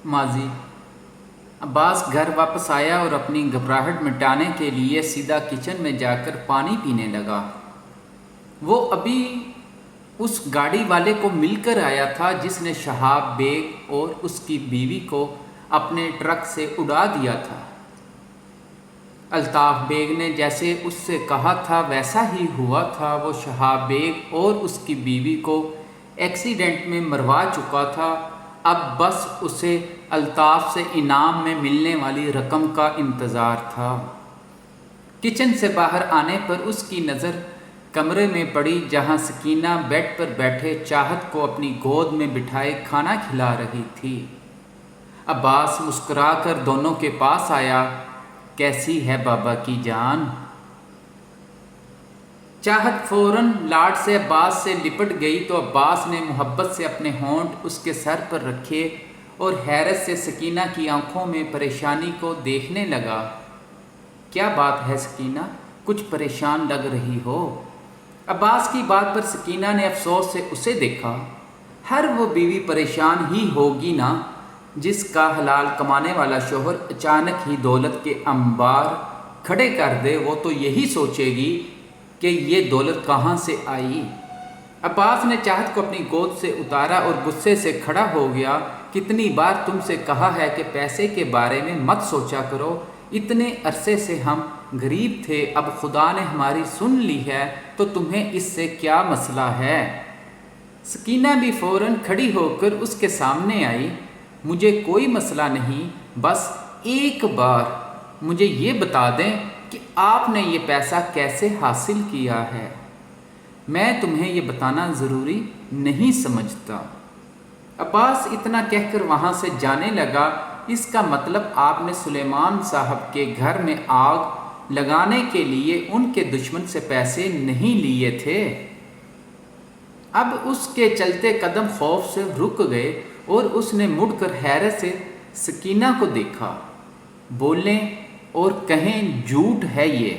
ماضی۔ عباس گھر واپس آیا اور اپنی گھبراہٹ مٹانے کے لیے سیدھا کچن میں جا کر پانی پینے لگا۔ وہ ابھی اس گاڑی والے کو مل کر آیا تھا جس نے شہاب بیگ اور اس کی بیوی کو اپنے ٹرک سے اڑا دیا تھا۔ الطاف بیگ نے جیسے اس سے کہا تھا ویسا ہی ہوا تھا۔ وہ شہاب بیگ اور اس کی بیوی کو ایکسیڈنٹ میں مروا چکا تھا۔ اب بس اسے الطاف سے انعام میں ملنے والی رقم کا انتظار تھا۔ کچن سے باہر آنے پر اس کی نظر کمرے میں پڑی جہاں سکینہ بیڈ پر بیٹھے چاہت کو اپنی گود میں بٹھائے کھانا کھلا رہی تھی۔ عباس مسکرا کر دونوں کے پاس آیا۔ کیسی ہے بابا کی جان؟ چاہت فوراً لاڈ سے عباس سے لپٹ گئی تو عباس نے محبت سے اپنے ہونٹ اس کے سر پر رکھے اور حیرت سے سکینہ کی آنکھوں میں پریشانی کو دیکھنے لگا۔ کیا بات ہے سکینہ؟ کچھ پریشان لگ رہی ہو؟ عباس کی بات پر سکینہ نے افسوس سے اسے دیکھا۔ ہر وہ بیوی پریشان ہی ہوگی نا جس کا حلال کمانے والا شوہر اچانک ہی دولت کے انبار کھڑے کر دے۔ وہ تو یہی سوچے گی کہ یہ دولت کہاں سے آئی۔ عباس نے چاہت کو اپنی گود سے اتارا اور غصے سے کھڑا ہو گیا۔ کتنی بار تم سے کہا ہے کہ پیسے کے بارے میں مت سوچا کرو۔ اتنے عرصے سے ہم غریب تھے، اب خدا نے ہماری سن لی ہے تو تمہیں اس سے کیا مسئلہ ہے؟ سکینہ بھی فوراً کھڑی ہو کر اس کے سامنے آئی۔ مجھے کوئی مسئلہ نہیں، بس ایک بار مجھے یہ بتا دیں کہ آپ نے یہ پیسہ کیسے حاصل کیا ہے؟ میں تمہیں یہ بتانا ضروری نہیں سمجھتا۔ عباس اتنا کہہ کر وہاں سے جانے لگا۔ اس کا مطلب آپ نے سلیمان صاحب کے گھر میں آگ لگانے کے لیے ان کے دشمن سے پیسے نہیں لیے تھے؟ اب اس کے چلتے قدم خوف سے رک گئے اور اس نے مڑ کر حیرت سے سکینہ کو دیکھا۔ بولیں اور کہیں جھوٹ ہے یہ؟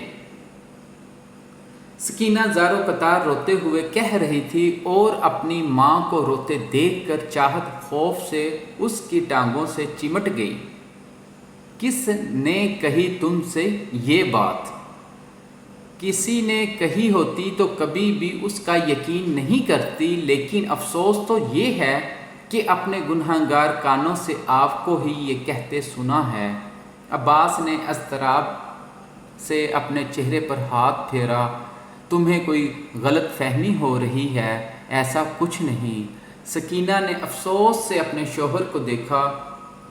سکینہ زارو قطار روتے ہوئے کہہ رہی تھی اور اپنی ماں کو روتے دیکھ کر چاہت خوف سے اس کی ٹانگوں سے چمٹ گئی۔ کس نے کہی تم سے یہ بات؟ کسی نے کہی ہوتی تو کبھی بھی اس کا یقین نہیں کرتی، لیکن افسوس تو یہ ہے کہ اپنے گنہگار کانوں سے آپ کو ہی یہ کہتے سنا ہے۔ عباس نے اضطراب سے اپنے چہرے پر ہاتھ پھیرا۔ تمہیں کوئی غلط فہمی ہو رہی ہے، ایسا کچھ نہیں۔ سکینہ نے افسوس سے اپنے شوہر کو دیکھا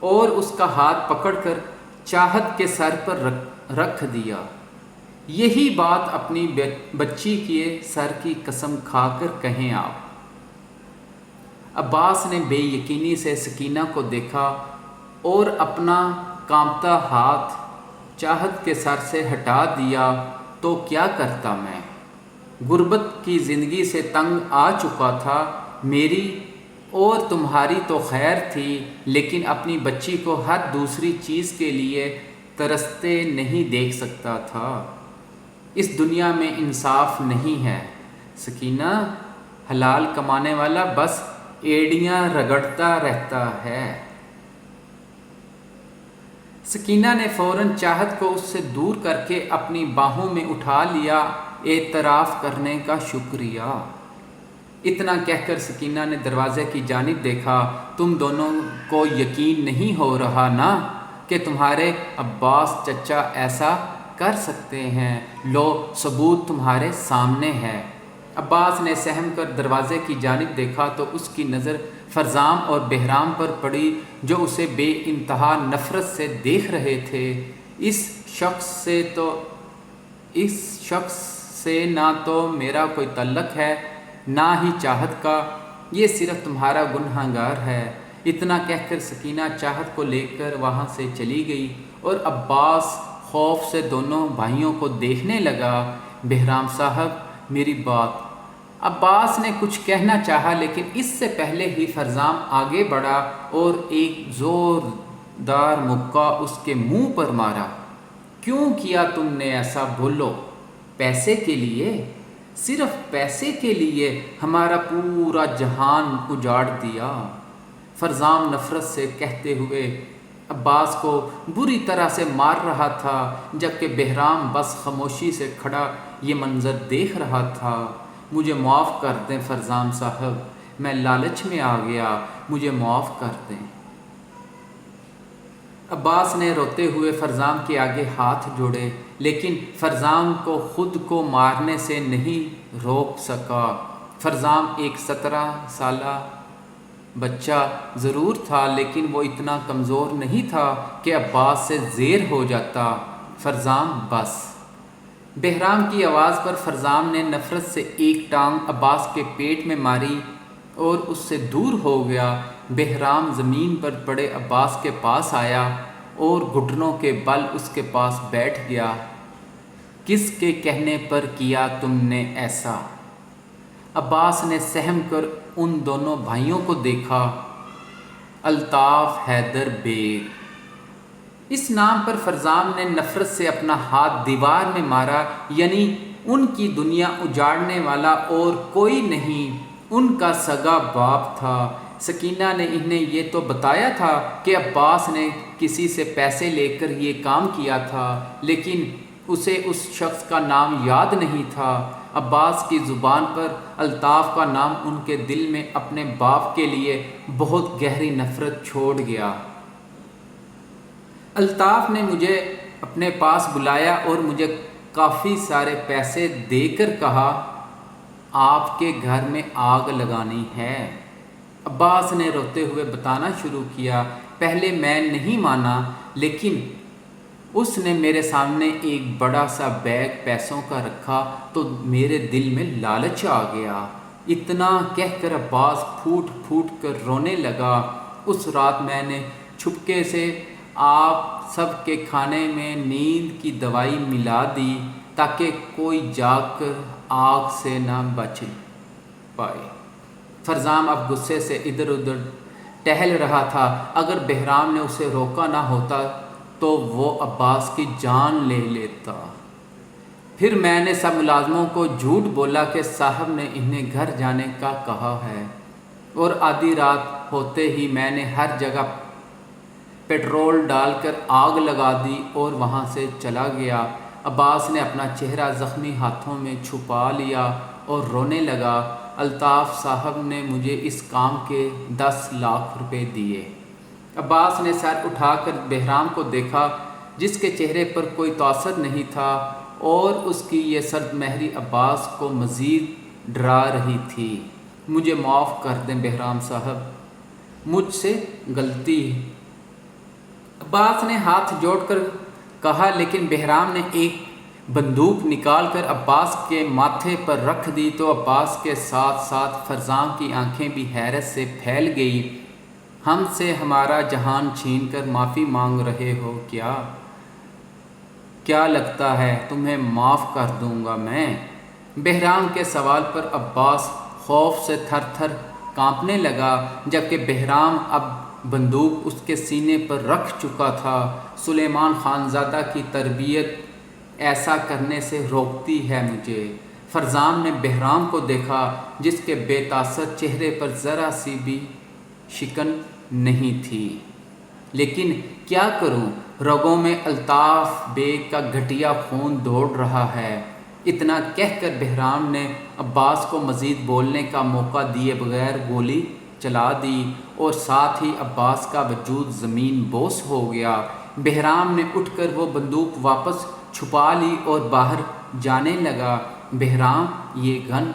اور اس کا ہاتھ پکڑ کر چاہت کے سر پر رکھ دیا۔ یہی بات اپنی بچی کے سر کی قسم کھا کر کہیں آپ۔ عباس نے بے یقینی سے سکینہ کو دیکھا اور اپنا کانپتا ہاتھ چاہت کے سر سے ہٹا دیا۔ تو کیا کرتا میں؟ غربت کی زندگی سے تنگ آ چکا تھا۔ میری اور تمہاری تو خیر تھی، لیکن اپنی بچی کو ہر دوسری چیز کے لیے ترستے نہیں دیکھ سکتا تھا۔ اس دنیا میں انصاف نہیں ہے سکینہ۔ حلال کمانے والا بس ایڑیاں رگڑتا رہتا ہے۔ سکینہ نے فوراً چاہت کو اس سے دور کر کے اپنی باہوں میں اٹھا لیا۔ اعتراف کرنے کا شکریہ۔ اتنا کہہ کر سکینہ نے دروازے کی جانب دیکھا۔ تم دونوں کو یقین نہیں ہو رہا نا کہ تمہارے عباس چچا ایسا کر سکتے ہیں؟ لو ثبوت تمہارے سامنے ہے۔ عباس نے سہم کر دروازے کی جانب دیکھا تو اس کی نظر فرزام اور بہرام پر پڑی جو اسے بے انتہا نفرت سے دیکھ رہے تھے۔ اس شخص سے نہ تو میرا کوئی تعلق ہے نہ ہی چاہت کا، یہ صرف تمہارا گنہگار ہے۔ اتنا کہہ کر سکینہ چاہت کو لے کر وہاں سے چلی گئی اور عباس خوف سے دونوں بھائیوں کو دیکھنے لگا۔ بہرام صاحب میری بات۔ عباس نے کچھ کہنا چاہا لیکن اس سے پہلے ہی فرزام آگے بڑھا اور ایک زوردار مکہ اس کے منہ پر مارا۔ کیوں کیا تم نے ایسا؟ بولو۔ پیسے کے لیے؟ صرف پیسے کے لیے ہمارا پورا جہان اجاڑ دیا؟ فرزام نفرت سے کہتے ہوئے عباس کو بری طرح سے مار رہا تھا، جبکہ بہرام بس خاموشی سے کھڑا یہ منظر دیکھ رہا تھا۔ مجھے معاف کر دیں فرزام صاحب، میں لالچ میں آ گیا، مجھے معاف کر دیں۔ عباس نے روتے ہوئے فرزام کے آگے ہاتھ جوڑے، لیکن فرزام کو خود کو مارنے سے نہیں روک سکا۔ فرزام ایک 17 سالہ بچہ ضرور تھا، لیکن وہ اتنا کمزور نہیں تھا کہ عباس سے زیر ہو جاتا۔ فرزام بس۔ بہرام کی آواز پر فرزام نے نفرت سے ایک ٹانگ عباس کے پیٹ میں ماری اور اس سے دور ہو گیا۔ بہرام زمین پر پڑے عباس کے پاس آیا اور گھٹنوں کے بل اس کے پاس بیٹھ گیا۔ کس کے کہنے پر کیا تم نے ایسا؟ عباس نے سہم کر ان دونوں بھائیوں کو دیکھا۔ الطاف حیدر بیگ۔ اس نام پر فرزام نے نفرت سے اپنا ہاتھ دیوار میں مارا، یعنی ان کی دنیا اجاڑنے والا اور کوئی نہیں، ان کا سگا باپ تھا۔ سکینہ نے انہیں یہ تو بتایا تھا کہ عباس نے کسی سے پیسے لے کر یہ کام کیا تھا، لیکن اسے اس شخص کا نام یاد نہیں تھا۔ عباس کی زبان پر الطاف کا نام ان کے دل میں اپنے باپ کے لیے بہت گہری نفرت چھوڑ گیا۔ الطاف نے مجھے اپنے پاس بلایا اور مجھے کافی سارے پیسے دے کر کہا آپ کے گھر میں آگ لگانی ہے۔ عباس نے روتے ہوئے بتانا شروع کیا۔ پہلے میں نہیں مانا، لیکن اس نے میرے سامنے ایک بڑا سا بیگ پیسوں کا رکھا تو میرے دل میں لالچ آ گیا۔ اتنا کہہ کر عباس پھوٹ پھوٹ کر رونے لگا۔ اس رات میں نے چھپکے سے آپ سب کے کھانے میں نیند کی دوائی ملا دی تاکہ کوئی جاگ کر آگ سے نہ بچ پائے۔ فرزام اب غصے سے ادھر ادھر ٹہل رہا تھا۔ اگر بہرام نے اسے روکا نہ ہوتا تو وہ عباس کی جان لے لیتا۔ پھر میں نے سب ملازموں کو جھوٹ بولا کہ صاحب نے انہیں گھر جانے کا کہا ہے، اور آدھی رات ہوتے ہی میں نے ہر جگہ پیٹرول ڈال کر آگ لگا دی اور وہاں سے چلا گیا۔ عباس نے اپنا چہرہ زخمی ہاتھوں میں چھپا لیا اور رونے لگا۔ الطاف صاحب نے مجھے اس کام کے 10 لاکھ روپے دیے۔ عباس نے سر اٹھا کر بہرام کو دیکھا، جس کے چہرے پر کوئی تاثر نہیں تھا، اور اس کی یہ سرد مہری عباس کو مزید ڈرا رہی تھی۔ مجھے معاف کر دیں بہرام صاحب، مجھ سے غلطی۔ عباس نے ہاتھ جوڑ کر کہا، لیکن بہرام نے ایک بندوق نکال کر عباس کے ماتھے پر رکھ دی تو عباس کے ساتھ ساتھ فرزام کی آنکھیں بھی حیرت سے پھیل گئی۔ ہم سے ہمارا جہان چھین کر معافی مانگ رہے ہو کیا؟ کیا لگتا ہے تمہیں معاف کر دوں گا میں؟ بہرام کے سوال پر عباس خوف سے تھر تھر کانپنے لگا، جبکہ بہرام اب بندوق اس کے سینے پر رکھ چکا تھا۔ سلیمان خان زادہ کی تربیت ایسا کرنے سے روکتی ہے مجھے۔ فرزام نے بہرام کو دیکھا، جس کے بے تاثر چہرے پر ذرا سی بھی شکن نہیں تھی۔ لیکن کیا کروں، رگوں میں الطاف بیگ کا گھٹیا خون دوڑ رہا ہے۔ اتنا کہہ کر بہرام نے عباس کو مزید بولنے کا موقع دیے بغیر گولی چلا دی، اور ساتھ ہی عباس کا وجود زمین بوس ہو گیا۔ بہرام نے اٹھ کر وہ بندوق واپس چھپا لی اور باہر جانے لگا۔ بہرام یہ گن۔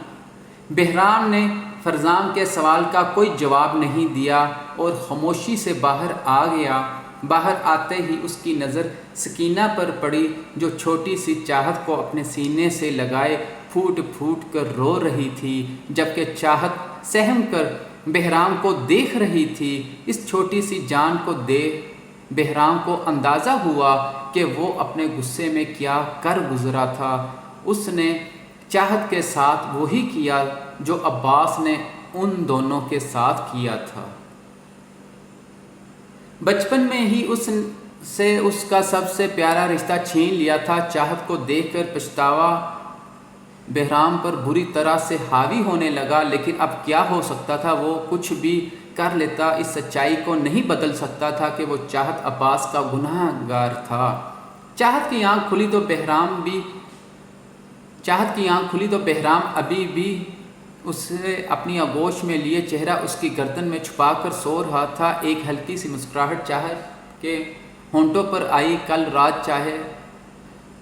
بہرام نے فرزام کے سوال کا کوئی جواب نہیں دیا اور خاموشی سے باہر آ گیا۔ باہر آتے ہی اس کی نظر سکینہ پر پڑی، جو چھوٹی سی چاہت کو اپنے سینے سے لگائے پھوٹ پھوٹ کر رو رہی تھی، جبکہ چاہت سہم کر بہرام کو دیکھ رہی تھی۔ اس چھوٹی سی جان کو دیکھ بہرام کو اندازہ ہوا کہ وہ اپنے غصے میں کیا کر گزرا تھا۔ اس نے چاہت کے ساتھ وہی کیا جو عباس نے ان دونوں کے ساتھ کیا تھا۔ بچپن میں ہی اس سے اس کا سب سے پیارا رشتہ چھین لیا تھا۔ چاہت کو دیکھ کر پچھتاوا بہرام پر بری طرح سے حاوی ہونے لگا، لیکن اب کیا ہو سکتا تھا، وہ کچھ بھی کر لیتا اس سچائی کو نہیں بدل سکتا تھا کہ وہ چاہت عباس کا گناہ گار تھا۔ چاہت کی آنکھ کھلی تو بہرام ابھی بھی اسے اپنی آغوش میں لیے چہرہ اس کی گردن میں چھپا کر سو رہا تھا۔ ایک ہلکی سی مسکراہٹ چاہت کے ہونٹوں پر آئی۔ کل رات چاہے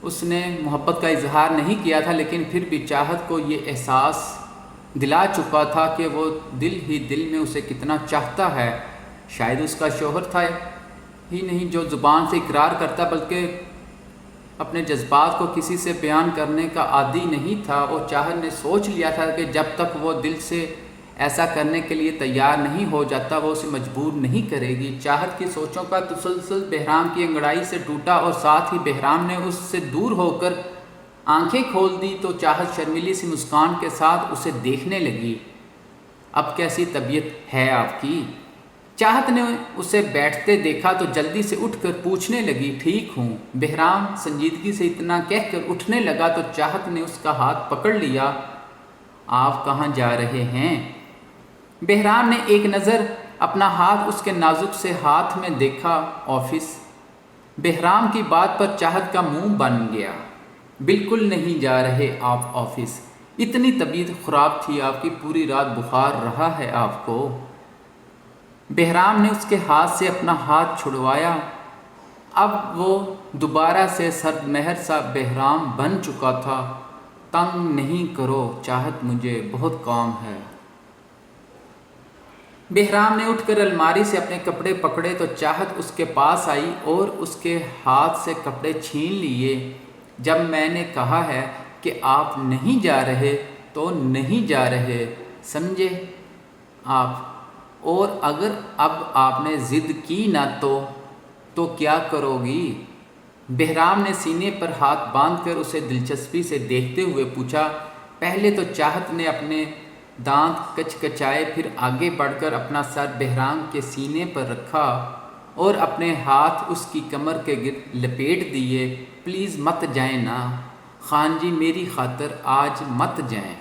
اس نے محبت کا اظہار نہیں کیا تھا، لیکن پھر بھی چاہت کو یہ احساس دلا چکا تھا کہ وہ دل ہی دل میں اسے کتنا چاہتا ہے۔ شاید اس کا شوہر تھا ہی نہیں جو زبان سے اقرار کرتا، بلکہ اپنے جذبات کو کسی سے بیان کرنے کا عادی نہیں تھا، اور چاہت نے سوچ لیا تھا کہ جب تک وہ دل سے ایسا کرنے کے لیے تیار نہیں ہو جاتا وہ اسے مجبور نہیں کرے گی۔ چاہت کی سوچوں کا تسلسل بہرام کی انگڑائی سے ٹوٹا، اور ساتھ ہی بہرام نے اس سے دور ہو کر آنکھیں کھول دی تو چاہت شرمیلی سی مسکان کے ساتھ اسے دیکھنے لگی۔ اب کیسی طبیعت ہے آپ کی؟ چاہت نے اسے بیٹھتے دیکھا تو جلدی سے اٹھ کر پوچھنے لگی۔ ٹھیک ہوں۔ بہرام سنجیدگی سے اتنا کہہ کر اٹھنے لگا تو چاہت نے اس کا ہاتھ پکڑ لیا۔ آپ کہاں جا رہے ہیں؟ بہرام نے ایک نظر اپنا ہاتھ اس کے نازک سے ہاتھ میں دیکھا۔ آفس۔ بہرام کی بات پر چاہت کا منہ بن گیا۔ بالکل نہیں جا رہے آپ آفس، اتنی طبیعت خراب تھی آپ کی، پوری رات بخار رہا ہے آپ کو۔ بہرام نے اس کے ہاتھ سے اپنا ہاتھ چھڑوایا۔ اب وہ دوبارہ سے سرد مہر سا بہرام بن چکا تھا۔ تنگ نہیں کرو چاہت، مجھے بہت کام ہے۔ بہرام نے اٹھ کر الماری سے اپنے کپڑے پکڑے تو چاہت اس کے پاس آئی اور اس کے ہاتھ سے کپڑے چھین لیے۔ جب میں نے کہا ہے کہ آپ نہیں جا رہے تو نہیں جا رہے، سمجھے آپ؟ اور اگر اب آپ نے ضد کی نہ تو کیا کرو گی؟ بہرام نے سینے پر ہاتھ باندھ کر اسے دلچسپی سے دیکھتے ہوئے پوچھا۔ پہلے تو چاہت نے اپنے دانت کچکچائے، پھر آگے بڑھ کر اپنا سر بہرام کے سینے پر رکھا اور اپنے ہاتھ اس کی کمر کے گرد لپیٹ دیے۔ پلیز مت جائیں نا خان جی، میری خاطر آج مت جائیں۔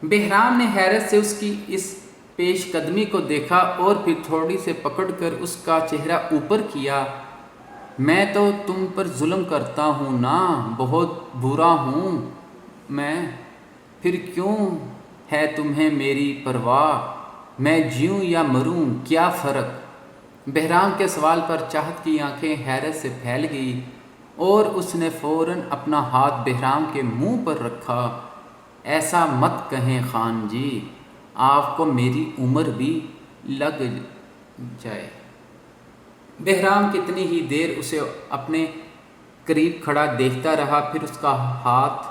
بہرام نے حیرت سے اس کی اس پیش قدمی کو دیکھا اور پھر تھوڑی سے پکڑ کر اس کا چہرہ اوپر کیا۔ میں تو تم پر ظلم کرتا ہوں نا، بہت برا ہوں میں، پھر کیوں ہے تمہیں میری پرواہ؟ میں جیوں یا مروں، کیا فرق؟ بہرام کے سوال پر چاہت کی آنکھیں حیرت سے پھیل گئی اور اس نے فوراً اپنا ہاتھ بہرام کے منہ پر رکھا۔ ایسا مت کہیں خان جی، آپ کو میری عمر بھی لگ جائے۔ بہرام کتنی ہی دیر اسے اپنے قریب کھڑا دیکھتا رہا، پھر اس کا ہاتھ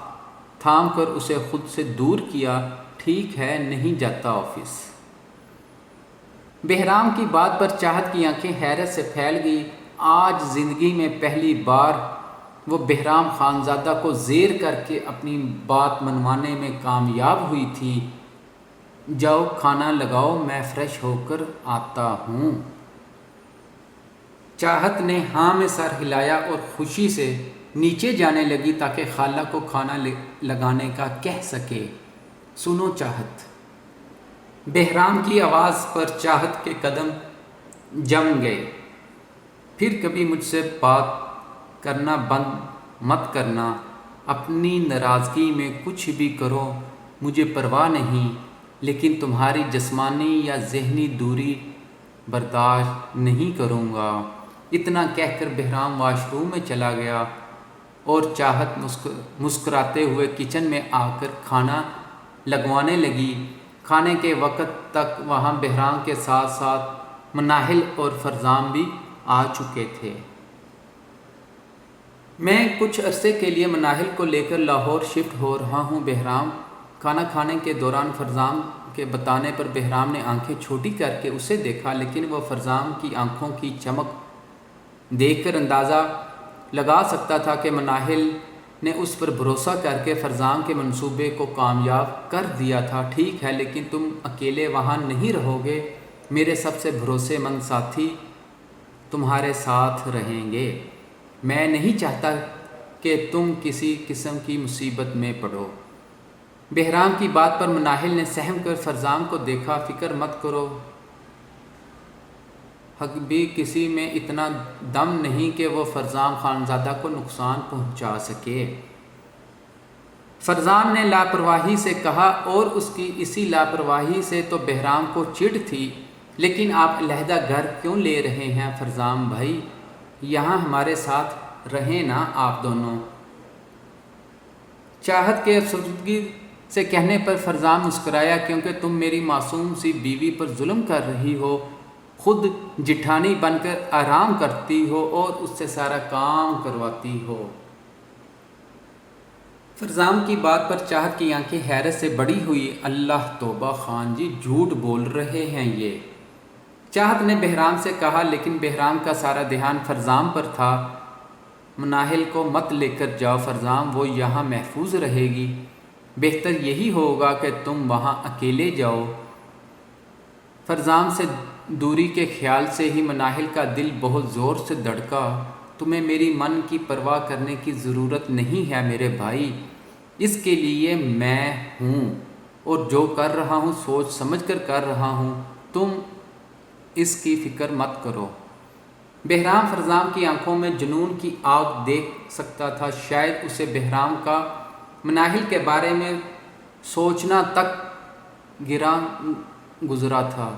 تھام کر اسے خود سے دور کیا۔ ٹھیک ہے، نہیں جاتا آفس۔ بہرام کی بات پر چاہت کی آنکھیں حیرت سے پھیل گئی۔ آج زندگی میں پہلی بار وہ بہرام خانزادہ کو زیر کر کے اپنی بات منوانے میں کامیاب ہوئی تھی۔ جاؤ کھانا لگاؤ، میں فریش ہو کر آتا ہوں۔ چاہت نے ہاں میں سر ہلایا اور خوشی سے نیچے جانے لگی تاکہ خالہ کو کھانا لگانے کا کہہ سکے۔ سنو چاہت۔ بہرام کی آواز پر چاہت کے قدم جم گئے۔ پھر کبھی مجھ سے بات کرنا بند مت کرنا، اپنی ناراضگی میں کچھ بھی کرو مجھے پرواہ نہیں، لیکن تمہاری جسمانی یا ذہنی دوری برداشت نہیں کروں گا۔ اتنا کہہ کر بہرام واش روم میں چلا گیا اور چاہت مسکراتے ہوئے کچن میں آ کر کھانا لگوانے لگی۔ کھانے کے وقت تک وہاں بہرام کے ساتھ ساتھ مناہل اور فرزام بھی آ چکے تھے۔ میں کچھ عرصے کے لیے مناہل کو لے کر لاہور شفٹ ہو رہا ہوں بہرام۔ کھانا کھانے کے دوران فرزام کے بتانے پر بہرام نے آنکھیں چھوٹی کر کے اسے دیکھا، لیکن وہ فرزام کی آنکھوں کی چمک دیکھ کر اندازہ لگا سکتا تھا کہ مناہل نے اس پر بھروسہ کر کے فرزام کے منصوبے کو کامیاب کر دیا تھا۔ ٹھیک ہے، لیکن تم اکیلے وہاں نہیں رہو گے، میرے سب سے بھروسے مند ساتھی تمہارے ساتھ رہیں گے۔ میں نہیں چاہتا کہ تم کسی قسم کی مصیبت میں پڑو۔ بہرام کی بات پر مناہل نے سہم کر فرزام کو دیکھا۔ فکر مت کرو، حق بھی کسی میں اتنا دم نہیں کہ وہ فرزام خانزادہ کو نقصان پہنچا سکے۔ فرزام نے لاپرواہی سے کہا، اور اس کی اسی لاپرواہی سے تو بہرام کو چڑ تھی۔ لیکن آپ علیحدہ گھر کیوں لے رہے ہیں فرزام بھائی؟ یہاں ہمارے ساتھ رہیں نا آپ دونوں۔ چاہت کے افسردگی سے کہنے پر فرزام مسکرایا، کیونکہ تم میری معصوم سی بیوی پر ظلم کر رہی ہو، خود جٹھانی بن کر آرام کرتی ہو اور اس سے سارا کام کرواتی ہو۔ فرزام کی بات پر چاہت کی آنکھیں حیرت سے بڑی ہوئی۔ اللہ توبہ خان جی، جھوٹ بول رہے ہیں یہ۔ چاہت نے بہرام سے کہا، لیکن بہرام کا سارا دھیان فرزام پر تھا۔ مناہل کو مت لے کر جاؤ فرزام، وہ یہاں محفوظ رہے گی۔ بہتر یہی ہوگا کہ تم وہاں اکیلے جاؤ۔ فرزام سے دوری کے خیال سے ہی مناہل کا دل بہت زور سے دھڑکا۔ تمہیں میری من کی پرواہ کرنے کی ضرورت نہیں ہے میرے بھائی، اس کے لیے میں ہوں، اور جو کر رہا ہوں سوچ سمجھ کر کر رہا ہوں، تم اس کی فکر مت کرو۔ بہرام فرزام کی آنکھوں میں جنون کی آگ دیکھ سکتا تھا۔ شاید اسے بہرام کا مناہل کے بارے میں سوچنا تک گراں گزرا تھا۔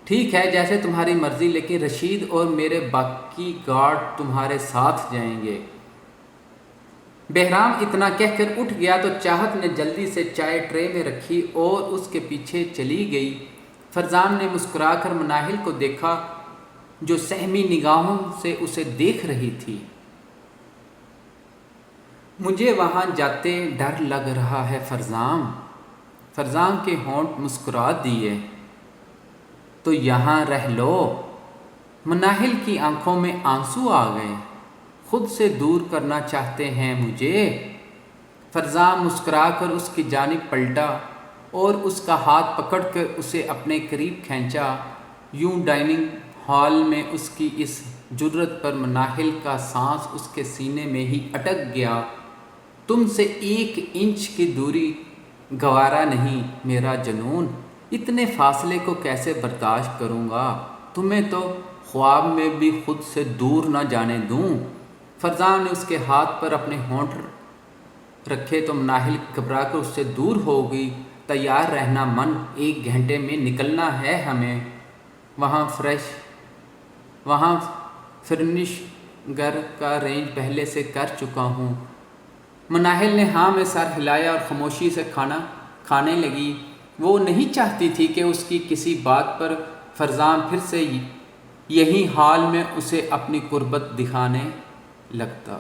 ٹھیک ہے، جیسے تمہاری مرضی، لیکن رشید اور میرے باقی گارڈ تمہارے ساتھ جائیں گے۔ بہرام اتنا کہہ کر اٹھ گیا تو چاہت نے جلدی سے چائے ٹرے میں رکھی اور اس کے پیچھے چلی گئی۔ فرزام نے مسکرا کر مناہل کو دیکھا، جو سہمی نگاہوں سے اسے دیکھ رہی تھی۔ مجھے وہاں جاتے ڈر لگ رہا ہے فرزام۔ فرزام کے ہونٹ مسکرا دیے۔ تو یہاں رہ لو۔ مناہل کی آنکھوں میں آنسو آ گئے۔ خود سے دور کرنا چاہتے ہیں مجھے؟ فرزام مسکرا کر اس کی جانب پلٹا اور اس کا ہاتھ پکڑ کر اسے اپنے قریب کھینچا۔ یوں ڈائننگ ہال میں اس کی اس جرأت پر مناہل کا سانس اس کے سینے میں ہی اٹک گیا۔ تم سے 1 انچ کی دوری گوارا نہیں میرا جنون، اتنے فاصلے کو کیسے برداشت کروں گا؟ تمہیں تو خواب میں بھی خود سے دور نہ جانے دوں۔ فرزام نے اس کے ہاتھ پر اپنے ہونٹ رکھے تو مناہل گھبرا کر اس سے دور ہو گئی۔ تیار رہنا من، 1 گھنٹے میں نکلنا ہے ہمیں۔ وہاں فرنش گھر کا رینج پہلے سے کر چکا ہوں۔ مناہل نے ہاں میں سر ہلایا اور خاموشی سے کھانا کھانے لگی۔ وہ نہیں چاہتی تھی کہ اس کی کسی بات پر فرزام پھر سے یہی حال میں اسے اپنی قربت دکھانے لگتا۔